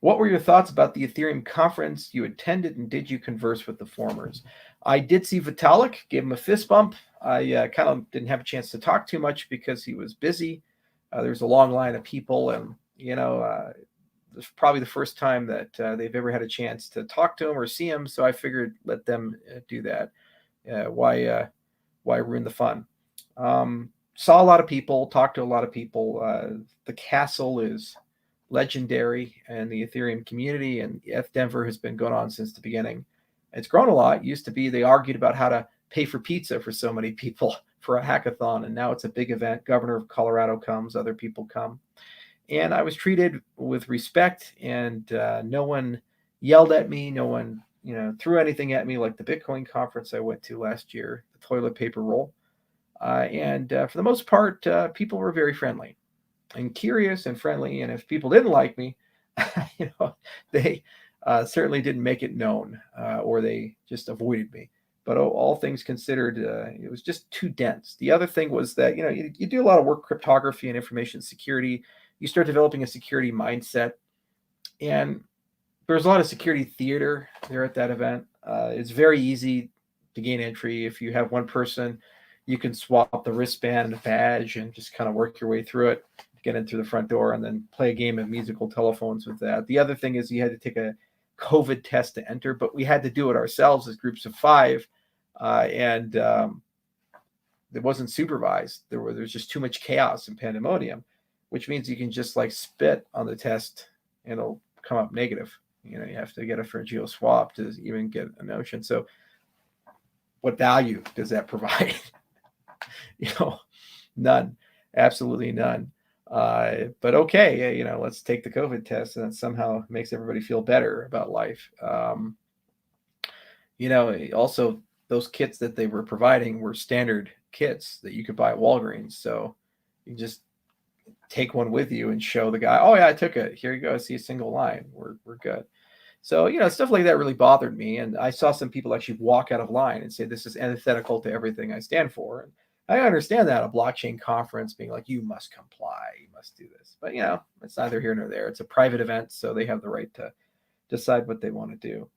What were your thoughts about the Ethereum conference you attended, and did you converse with the formers? I did see Vitalik, gave him a fist bump. I kind of didn't have a chance to talk too much because he was busy. There was a long line of people, and it was probably the first time that they've ever had a chance to talk to him or see him. So I figured let them do that. Why ruin the fun? Saw a lot of people, talked to a lot of people. The castle is legendary in the Ethereum community, and ETH Denver has been going on since the beginning. It's grown a lot. It used to be they argued about how to pay for pizza for so many people for a hackathon, and now it's a big event. Governor of Colorado comes, other people come. And I was treated with respect, and no one yelled at me. No one, threw anything at me like the Bitcoin conference I went to last year, the toilet paper roll. And for the most part, people were very friendly and curious and friendly. And if people didn't like me, they certainly didn't make it known, or they just avoided me. But all things considered, it was just too dense. The other thing was that you do a lot of work cryptography and information security. You start developing a security mindset, and there's a lot of security theater there at that event. It's very easy to gain entry. If you have one person, you can swap the wristband and the badge and just kind of work your way through it, get in through the front door, and then play a game of musical telephones with that. The other thing is you had to take a COVID test to enter, but we had to do it ourselves as groups of 5, and it wasn't supervised. There's just too much chaos and pandemonium, which means you can just like spit on the test and it'll come up negative. You have to get a pharyngeal swab to even get a notion. So what value does that provide? None, absolutely none. But okay, let's take the COVID test, and that somehow makes everybody feel better about life. Also those kits that they were providing were standard kits that you could buy at Walgreens. So you just take one with you and show the guy, oh yeah, I took it. Here you go. I see a single line. We're good. So, stuff like that really bothered me. And I saw some people actually walk out of line and say, this is antithetical to everything I stand for. And I understand that, a blockchain conference being like, you must comply, you must do this. But, it's neither here nor there. It's a private event, so they have the right to decide what they want to do.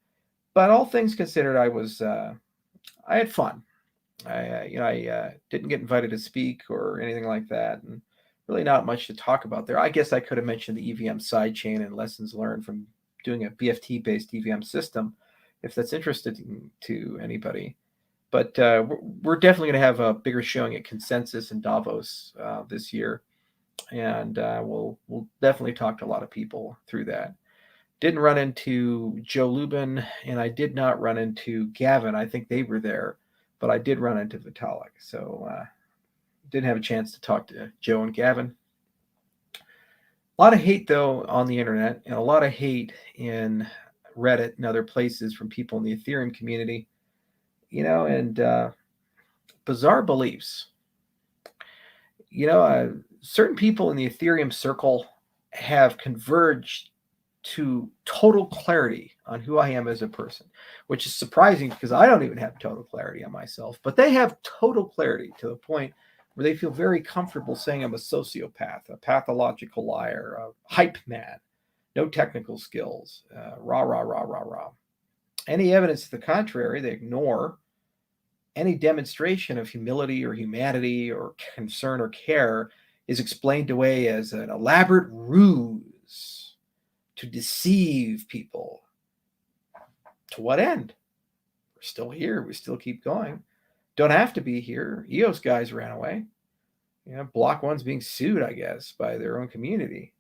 But all things considered, I had fun. I didn't get invited to speak or anything like that. And really not much to talk about there. I guess I could have mentioned the EVM sidechain and lessons learned from doing a BFT-based EVM system, if that's interesting to anybody. But we're definitely going to have a bigger showing at Consensus in Davos this year, and we'll definitely talk to a lot of people through that. Didn't run into Joe Lubin, and I did not run into Gavin. I think they were there, but I did run into Vitalik. So didn't have a chance to talk to Joe and Gavin. A lot of hate, though, on the internet, and a lot of hate in Reddit and other places from people in the Ethereum community, and bizarre beliefs. Certain people in the Ethereum circle have converged to total clarity on who I am as a person, which is surprising because I don't even have total clarity on myself, but they have total clarity to the point where they feel very comfortable saying I'm a sociopath, a pathological liar, a hype man, no technical skills, rah, rah, rah, rah, rah. Any evidence to the contrary, they ignore. Any demonstration of humility or humanity or concern or care is explained away as an elaborate ruse to deceive people. To what end? We're still here. We still keep going. Don't have to be here. EOS guys ran away. Block One's being sued, I guess, by their own community.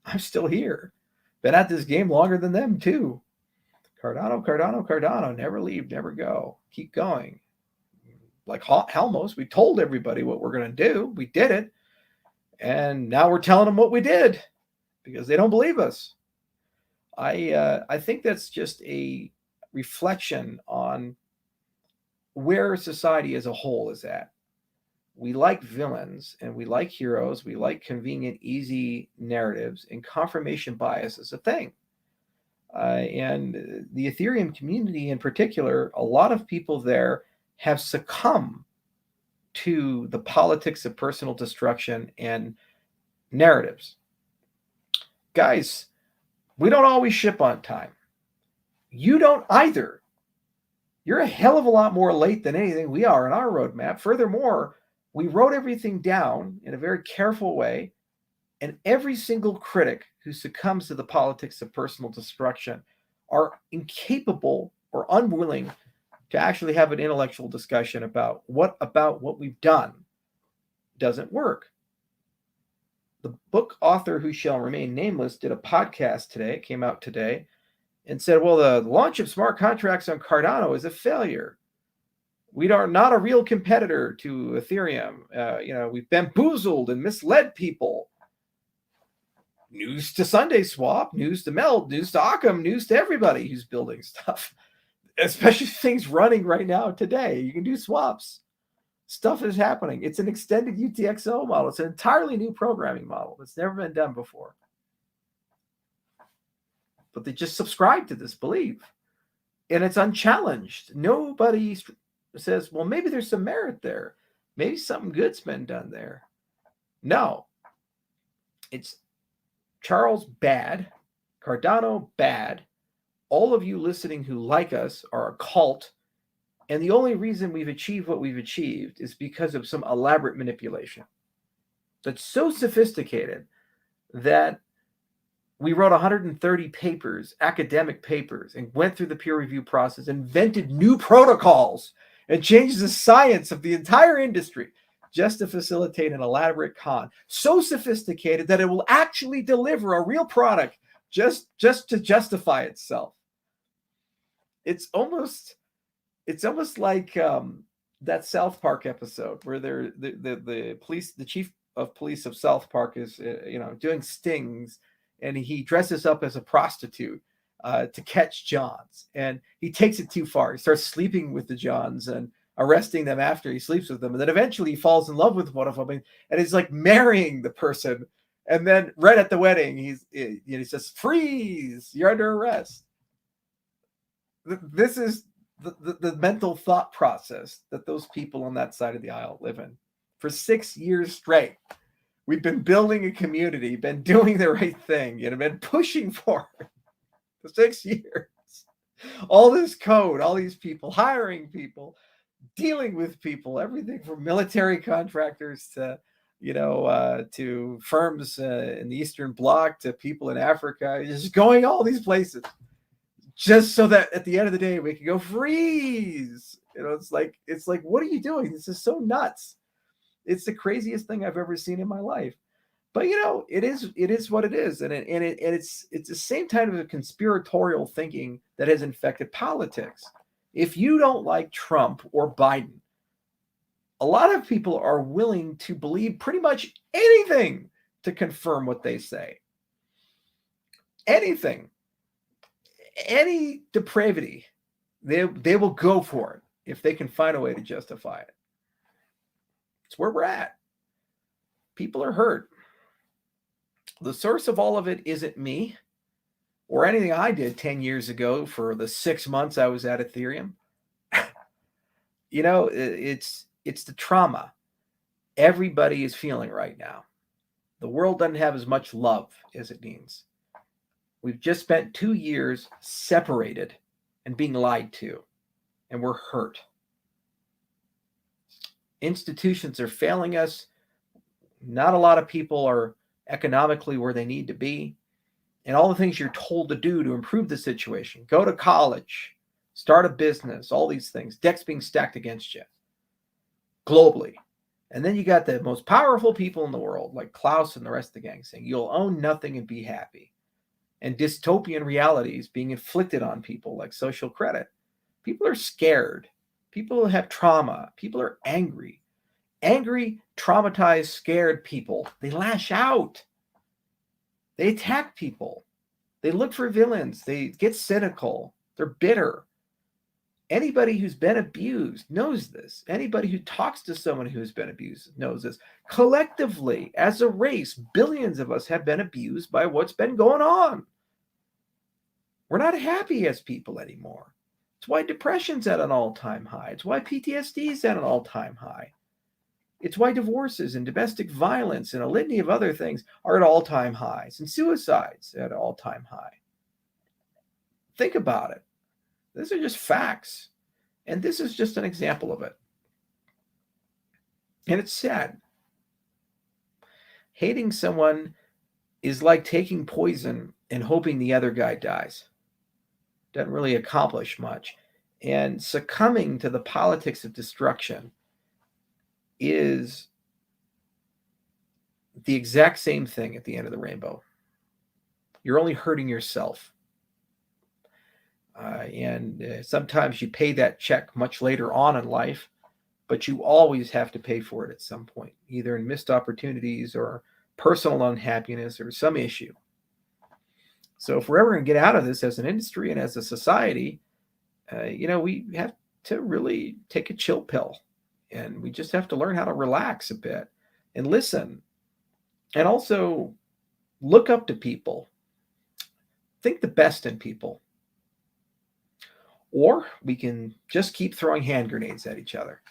I'm still here. Been at this game longer than them, too. Cardano. Never leave, never go. Keep going. Like Helmos, we told everybody what we're going to do. We did it. And now we're telling them what we did because they don't believe us. I think that's just a reflection on where society as a whole is at. We like villains and we like heroes. We like convenient, easy narratives, and confirmation bias is a thing. And the Ethereum community in particular, a lot of people there have succumbed to the politics of personal destruction and narratives. Guys, We don't always ship on time. You don't either. You're a hell of a lot more late than anything we are in our roadmap. Furthermore, we wrote everything down in a very careful way, and every single critic who succumbs to the politics of personal destruction are incapable or unwilling to actually have an intellectual discussion about what we've done doesn't work. The book author who shall remain nameless did a podcast today, it came out today, and said, well, the launch of smart contracts on Cardano is a failure. We are not a real competitor to Ethereum. We've bamboozled and misled people. News to Sunday Swap, news to Meld, news to Occam, news to everybody who's building stuff, especially things running right now today. You can do swaps. Stuff is happening. It's an extended UTXO model. It's an entirely new programming model that's never been done before. But they just subscribe to this belief, and it's unchallenged. Nobody says, well, maybe there's some merit there. Maybe something good's been done there. No. It's Charles bad, Cardano bad. All of you listening who like us are a cult. And the only reason we've achieved what we've achieved is because of some elaborate manipulation that's so sophisticated that we wrote 130 papers, academic papers, and went through the peer review process, invented new protocols, and changed the science of the entire industry just to facilitate an elaborate con. So sophisticated that it will actually deliver a real product just to justify itself. It's almost like that South Park episode where the chief of police of South Park is doing stings, and he dresses up as a prostitute to catch Johns, and he takes it too far. He starts sleeping with the Johns and arresting them after he sleeps with them, and then eventually he falls in love with one of them, and he's like marrying the person, and then right at the wedding he says, "Freeze! You're under arrest." This is the mental thought process that those people on that side of the aisle live in. For 6 years straight, we've been building a community, been doing the right thing, been pushing for it for 6 years. All this code, all these people, hiring people, dealing with people, everything from military contractors to firms in the Eastern Bloc to people in Africa, just going all these places, just so that at the end of the day we can go freeze. It's like, what are you doing? This is so nuts. It's the craziest thing I've ever seen in my life. But it is what it is, and it's the same kind of conspiratorial thinking that has infected politics. If you don't like Trump or Biden, a lot of people are willing to believe pretty much anything to confirm what they say. Anything. Any depravity, they will go for it if they can find a way to justify it. It's where we're at. People are hurt. The source of all of it isn't me or anything I did 10 years ago for the 6 months I was at Ethereum. It's the trauma everybody is feeling right now. The world doesn't have as much love as it needs. We've just spent 2 years separated and being lied to, and we're hurt. Institutions are failing us. Not a lot of people are economically where they need to be. And all the things you're told to do to improve the situation, go to college, start a business, all these things, decks being stacked against you globally. And then you got the most powerful people in the world, like Klaus and the rest of the gang, saying you'll own nothing and be happy. And dystopian realities being inflicted on people like social credit. People are scared. People have trauma. People are angry. Angry, traumatized, scared people, they lash out. They attack people. They look for villains. They get cynical. They're bitter. Anybody who's been abused knows this. Anybody who talks to someone who's been abused knows this. Collectively, as a race, billions of us have been abused by what's been going on. We're not happy as people anymore. It's why depression's at an all-time high. It's why PTSD is at an all-time high. It's why divorces and domestic violence and a litany of other things are at all-time highs, and suicides at an all-time high. Think about it. These are just facts. And this is just an example of it. And it's sad. Hating someone is like taking poison and hoping the other guy dies. Doesn't really accomplish much. And succumbing to the politics of destruction is the exact same thing at the end of the rainbow. You're only hurting yourself. And sometimes you pay that check much later on in life, but you always have to pay for it at some point, either in missed opportunities or personal unhappiness or some issue. So if we're ever going to get out of this as an industry and as a society, we have to really take a chill pill, and we just have to learn how to relax a bit and listen, and also look up to people. Think the best in people. Or we can just keep throwing hand grenades at each other.